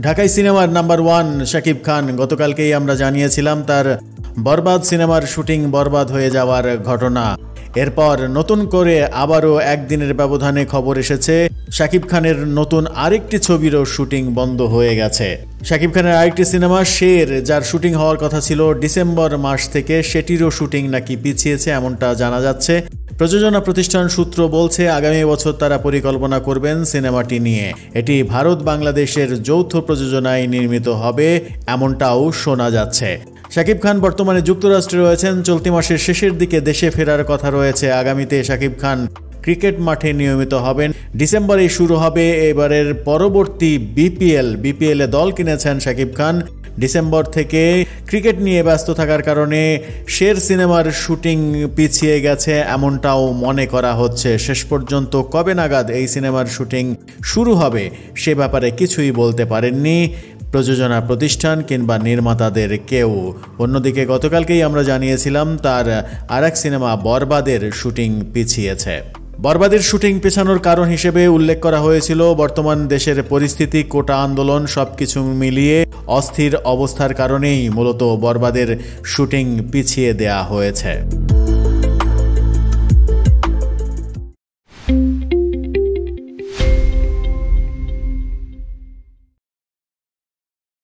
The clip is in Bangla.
ঢাকাই সিনেমার নাম্বার 1 শাকিব খান গতকালকেই আমরা জানিয়েছিলাম তার বরবাদ সিনেমার শুটিং বরবাদ হয়ে যাওয়ার ঘটনা। এরপর নতুন করে আবারও একদিনের ব্যবধানে খবর এসেছে শাকিব খানের নতুন আরেকটি ছবিরও শুটিং বন্ধ হয়ে গেছে। শাকিব খানের আরেকটি সিনেমা শের, যার শুটিং হওয়ার কথা ছিল ডিসেম্বর মাস থেকে, সেটিরও শুটিং নাকি পিছিয়েছে এমনটা জানা যাচ্ছে। প্রযোজনা প্রতিষ্ঠান সূত্র বলছে আগামী বছর তারা পরিকল্পনা করবেন সিনেমাটি নিয়ে। এটি ভারত বাংলাদেশের যৌথ প্রযোজনায় নির্মিত হবে এমনটাও শোনা যাচ্ছে। শাকিব খান বর্তমানে যুক্তরাষ্ট্রে রয়েছেন। চলতি মাসের শেষের দিকে দেশে ফেরার কথা রয়েছে। আগামীতে শাকিব খান ক্রিকেট মাঠে নিয়মিত হবেন। ডিসেম্বরে শুরু হবে এবারের পরবর্তী বিপিএল এ দল কিনেছেন শাকিব খান। ডিসেম্বর থেকে ক্রিকেট নিয়ে ব্যস্ত থাকার কারণে শের সিনেমার শুটিং পিছিয়ে গেছে এমনটাও মনে করা হচ্ছে। শেষ পর্যন্ত কবে নাগাদ এই সিনেমার শুটিং শুরু হবে সে ব্যাপারে কিছুই বলতে পারেননি প্রযোজনা প্রতিষ্ঠান কিংবা নির্মাতাদের কেউ। অন্যদিকে গতকালকেই আমরা জানিয়েছিলাম তার আরেক সিনেমা বরবাদের শুটিং পিছিয়েছে। বরবাদের শুটিং পেছানোর কারণ হিসেবে উল্লেখ করা হয়েছিল বর্তমান দেশের পরিস্থিতি, কোটা আন্দোলন, সবকিছু মিলিয়ে অস্থির অবস্থার কারণেই মূলত বরবাদের শুটিং পিছিয়ে দেয়া হয়েছে।